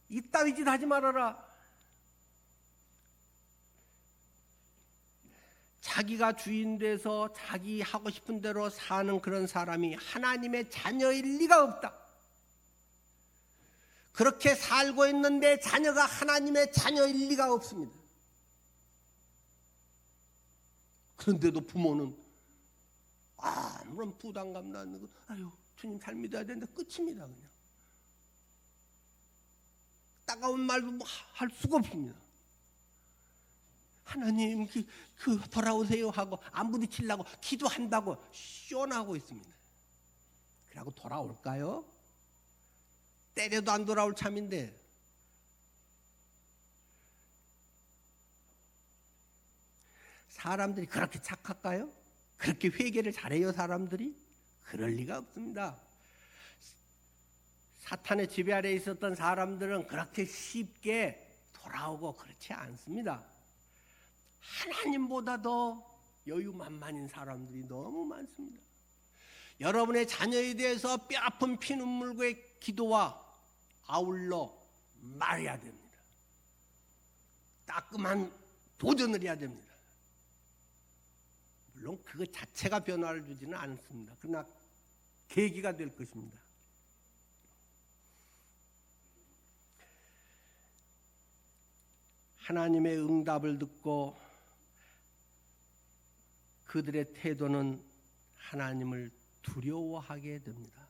이따위 짓 하지 말아라. 자기가 주인 돼서 자기 하고 싶은 대로 사는 그런 사람이 하나님의 자녀일 리가 없다. 그렇게 살고 있는데 자녀가 하나님의 자녀일 리가 없습니다. 그런데도 부모는 아무런 부담감도 안 느끼고 아유 주님 잘 믿어야 되는데 끝입니다. 그냥 따가운 말도 할 수가 없습니다. 하나님 그 돌아오세요 하고 안 부딪히려고 기도한다고 쇼나고 있습니다. 그러고 돌아올까요? 때려도 안 돌아올 참인데. 사람들이 그렇게 착할까요? 그렇게 회개를 잘해요 사람들이? 그럴 리가 없습니다. 사탄의 지배 아래에 있었던 사람들은 그렇게 쉽게 돌아오고 그렇지 않습니다. 하나님보다 더 여유만만인 사람들이 너무 많습니다. 여러분의 자녀에 대해서 뼈아픈 피눈물의 기도와 아울러 말해야 됩니다. 따끔한 도전을 해야 됩니다. 물론 그것 자체가 변화를 주지는 않습니다. 그러나 계기가 될 것입니다. 하나님의 응답을 듣고 그들의 태도는 하나님을 두려워하게 됩니다.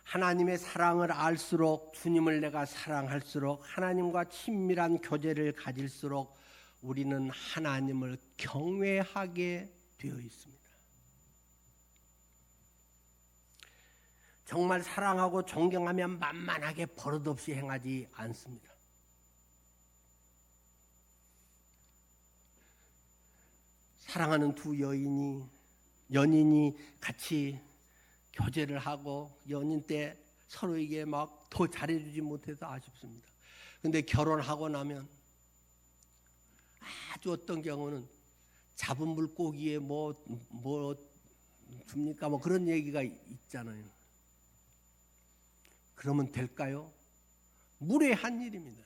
하나님의 사랑을 알수록, 주님을 내가 사랑할수록, 하나님과 친밀한 교제를 가질수록 우리는 하나님을 경외하게 되어 있습니다. 정말 사랑하고 존경하면 만만하게 버릇없이 행하지 않습니다. 사랑하는 두 연인이 같이 교제를 하고 연인 때 서로에게 막 더 잘해주지 못해서 아쉽습니다. 근데 결혼하고 나면 아주 어떤 경우는 잡은 물고기에 뭐 줍니까? 뭐 그런 얘기가 있잖아요. 그러면 될까요? 무례한 일입니다.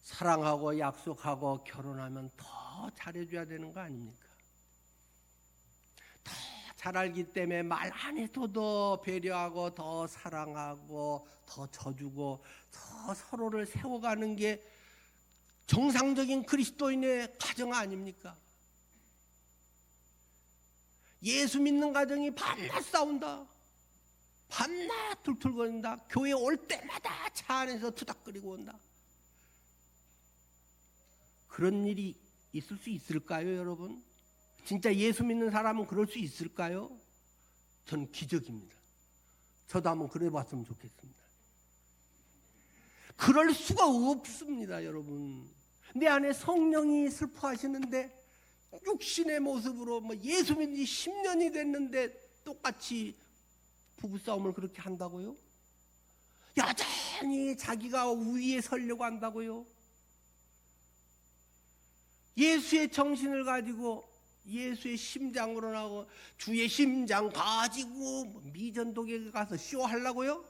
사랑하고 약속하고 결혼하면 더 잘해줘야 되는 거 아닙니까? 더 잘 알기 때문에 말 안 해도 더 배려하고 더 사랑하고 더 져주고 더 서로를 세워가는 게 정상적인 그리스도인의 가정 아닙니까? 예수 믿는 가정이 밤낮 싸운다. 밤낮 툴툴거린다. 교회 올 때마다 차 안에서 투닥거리고 온다. 그런 일이 있을 수 있을까요, 여러분? 진짜 예수 믿는 사람은 그럴 수 있을까요? 저는 기적입니다. 저도 한번 그래 봤으면 좋겠습니다. 그럴 수가 없습니다, 여러분. 내 안에 성령이 슬퍼하시는데 육신의 모습으로 예수 믿은 지 10년이 됐는데 똑같이 부부싸움을 그렇게 한다고요? 여전히 자기가 우위에 서려고 한다고요? 예수의 정신을 가지고 예수의 심장으로 나고 주의 심장 가지고 미전독에 가서 쇼하려고요?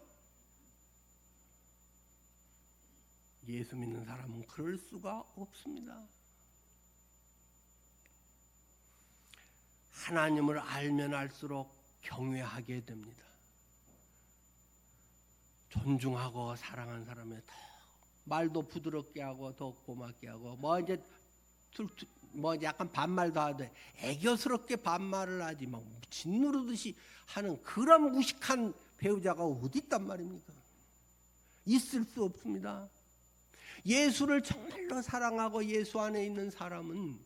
예수 믿는 사람은 그럴 수가 없습니다. 하나님을 알면 알수록 경외하게 됩니다. 존중하고 사랑하는 사람에 더 말도 부드럽게 하고 더 고맙게 하고 약간 반말도 하되 애교스럽게 반말을 하지 막 짓누르듯이 하는 그런 무식한 배우자가 어디 있단 말입니까? 있을 수 없습니다. 예수를 정말로 사랑하고 예수 안에 있는 사람은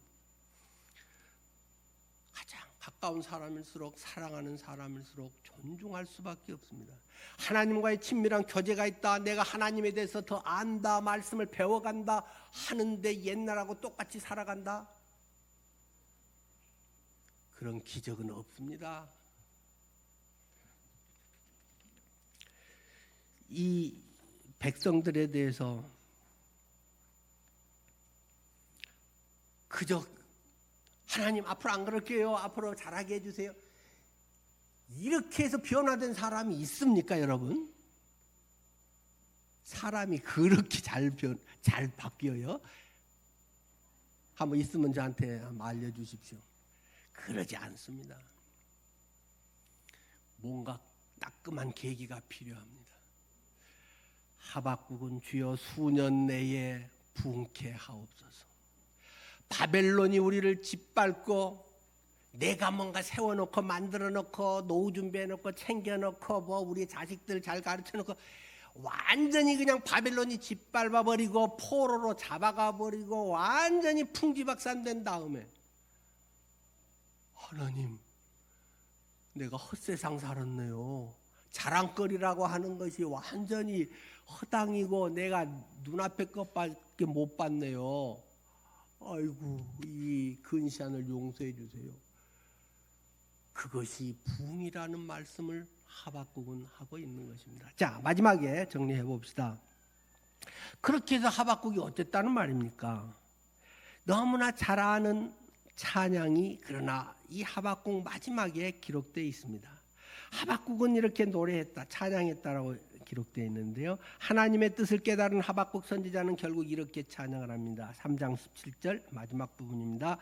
가장 가까운 사람일수록, 사랑하는 사람일수록 존중할 수밖에 없습니다. 하나님과의 친밀한 교제가 있다, 내가 하나님에 대해서 더 안다, 말씀을 배워간다 하는데 옛날하고 똑같이 살아간다, 그런 기적은 없습니다. 이 백성들에 대해서 그저 하나님 앞으로 안 그럴게요, 앞으로 잘하게 해주세요, 이렇게 해서 변화된 사람이 있습니까 여러분? 사람이 그렇게 잘 바뀌어요? 한번 있으면 저한테 한번 알려주십시오. 그러지 않습니다. 뭔가 따끔한 계기가 필요합니다. 하박국은 주여 수년 내에 분케하옵소서. 바벨론이 우리를 짓밟고 내가 뭔가 세워놓고 만들어놓고 노후 준비해놓고 챙겨놓고 뭐 우리 자식들 잘 가르쳐놓고 완전히 그냥 바벨론이 짓밟아버리고 포로로 잡아가버리고 완전히 풍지박산된 다음에 하나님, 내가 헛세상 살았네요, 자랑거리라고 하는 것이 완전히 허당이고 내가 눈앞에 것밖에 못 봤네요, 아이고 이 근시안을 용서해 주세요. 그것이 부흥이라는 말씀을 하박국은 하고 있는 것입니다. 자, 마지막에 정리해 봅시다. 그렇게 해서 하박국이 어쨌다는 말입니까? 너무나 잘 아는 찬양이 그러나 이 하박국 마지막에 기록되어 있습니다. 하박국은 이렇게 노래했다, 찬양했다라고 기록되어 있는데요, 하나님의 뜻을 깨달은 하박국 선지자는 결국 이렇게 찬양을 합니다. 3장 17절 마지막 부분입니다.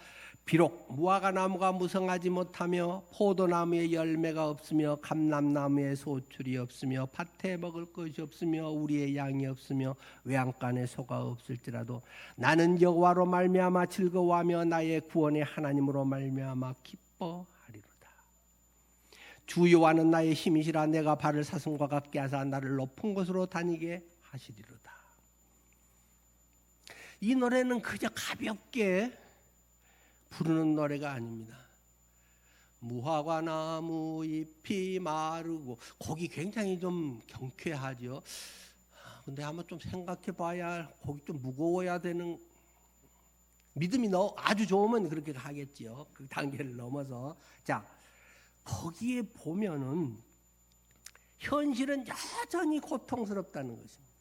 비록 무화과 나무가 무성하지 못하며 포도나무에 열매가 없으며 감람나무에 소출이 없으며 밭에 먹을 것이 없으며 우리의 양이 없으며 외양간에 소가 없을지라도 나는 여호와로 말미암아 즐거워하며 나의 구원의 하나님으로 말미암아 기뻐하리로다. 주 여호와는 나의 힘이시라. 내가 발을 사슴과 같게 하사 나를 높은 곳으로 다니게 하시리로다. 이 노래는 그저 가볍게 부르는 노래가 아닙니다. 무화과 나무 잎이 마르고, 곡이 굉장히 좀 경쾌하죠. 근데 한번 좀 생각해 봐야, 곡이 좀 무거워야 되는, 믿음이 아주 좋으면 그렇게 하겠지요. 그 단계를 넘어서. 자, 거기에 보면은 현실은 여전히 고통스럽다는 것입니다.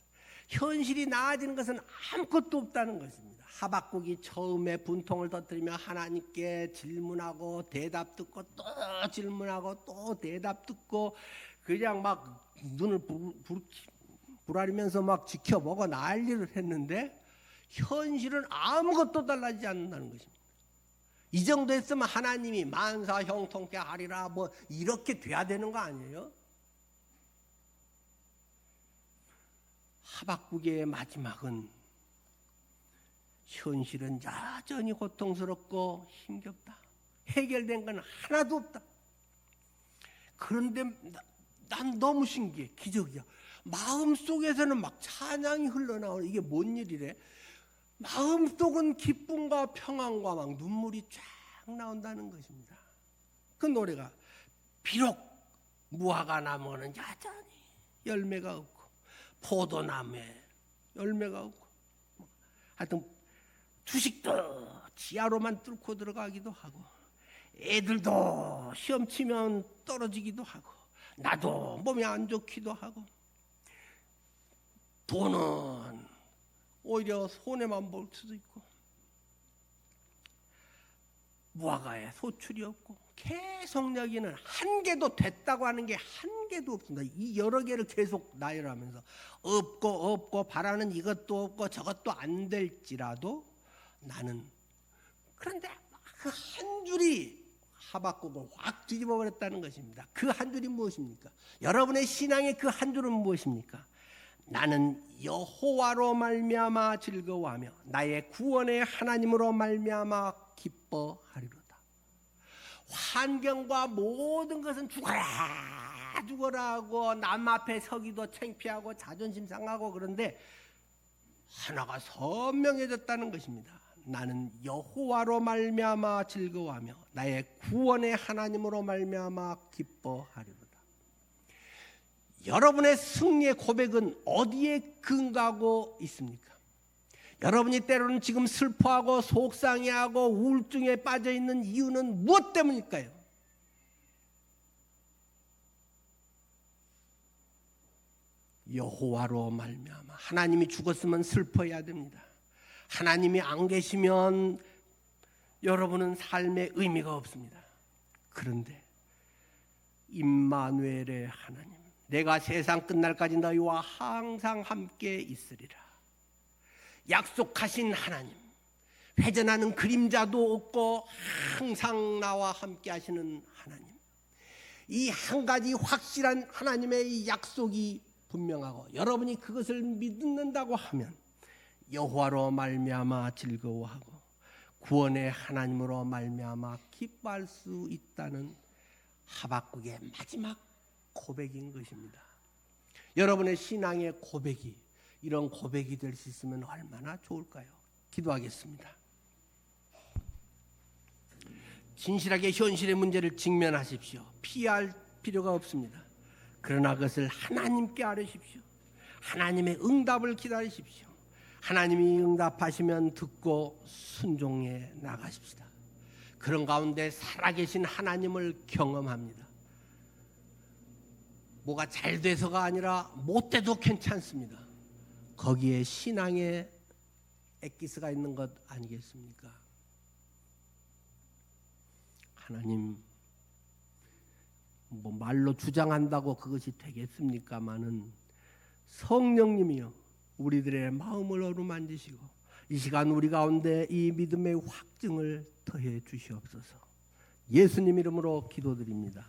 현실이 나아지는 것은 아무것도 없다는 것입니다. 하박국이 처음에 분통을 터뜨리며 하나님께 질문하고 대답 듣고 또 질문하고 또 대답 듣고 그냥 막 눈을 부라리면서 막 지켜보고 난리를 했는데 현실은 아무것도 달라지지 않는다는 것입니다. 이 정도 했으면 하나님이 만사 형통케 하리라 뭐 이렇게 돼야 되는 거 아니에요? 하박국의 마지막은 현실은 여전히 고통스럽고 힘겹다. 해결된 건 하나도 없다. 그런데 난 너무 신기해. 기적이야. 마음속에서는 막 찬양이 흘러나오는, 이게 뭔 일이래? 마음속은 기쁨과 평안과 막 눈물이 쫙 나온다는 것입니다. 그 노래가 비록 무화과 나무는 여전히 열매가 없고 포도나무에 열매가 없고 하여튼 주식도 지하로만 뚫고 들어가기도 하고 애들도 시험 치면 떨어지기도 하고 나도 몸이 안 좋기도 하고 돈은 오히려 손해만 볼 수도 있고 무화과에 소출이 없고 계속 여기는 한 개도 됐다고 하는 게 한 개도 없습니다. 이 여러 개를 계속 나열하면서 없고 바라는 이것도 없고 저것도 안 될지라도 나는, 그런데 그 한 줄이 하박국을 확 뒤집어 버렸다는 것입니다. 그 한 줄이 무엇입니까? 여러분의 신앙의 그 한 줄은 무엇입니까? 나는 여호와로 말미암아 즐거워하며 나의 구원의 하나님으로 말미암아 기뻐하리로다. 환경과 모든 것은 죽어라 죽어라 하고 남 앞에 서기도 창피하고 자존심 상하고 그런데 하나가 선명해졌다는 것입니다. 나는 여호와로 말미암아 즐거워하며 나의 구원의 하나님으로 말미암아 기뻐하리로다. 여러분의 승리의 고백은 어디에 근거하고 있습니까? 여러분이 때로는 지금 슬퍼하고 속상해하고 우울증에 빠져 있는 이유는 무엇 때문일까요? 여호와로 말미암아. 하나님이 죽었으면 슬퍼해야 됩니다. 하나님이 안 계시면 여러분은 삶에 의미가 없습니다. 그런데 임마누엘의 하나님, 내가 세상 끝날까지 너희와 항상 함께 있으리라. 약속하신 하나님, 회전하는 그림자도 없고 항상 나와 함께 하시는 하나님, 이 한 가지 확실한 하나님의 이 약속이 분명하고 여러분이 그것을 믿는다고 하면 여호와로 말미암아 즐거워하고 구원의 하나님으로 말미암아 기뻐할 수 있다는 하박국의 마지막 고백인 것입니다. 여러분의 신앙의 고백이 이런 고백이 될 수 있으면 얼마나 좋을까요? 기도하겠습니다. 진실하게 현실의 문제를 직면하십시오. 피할 필요가 없습니다. 그러나 그것을 하나님께 아뢰십시오. 하나님의 응답을 기다리십시오. 하나님이 응답하시면 듣고 순종해 나가십시다. 그런 가운데 살아계신 하나님을 경험합니다. 뭐가 잘 돼서가 아니라 못 돼도 괜찮습니다. 거기에 신앙의 엑기스가 있는 것 아니겠습니까? 하나님, 뭐 말로 주장한다고 그것이 되겠습니까마는 성령님이요 우리들의 마음을 어루만지시고 이 시간 우리 가운데 이 믿음의 확증을 더해 주시옵소서. 예수님 이름으로 기도드립니다.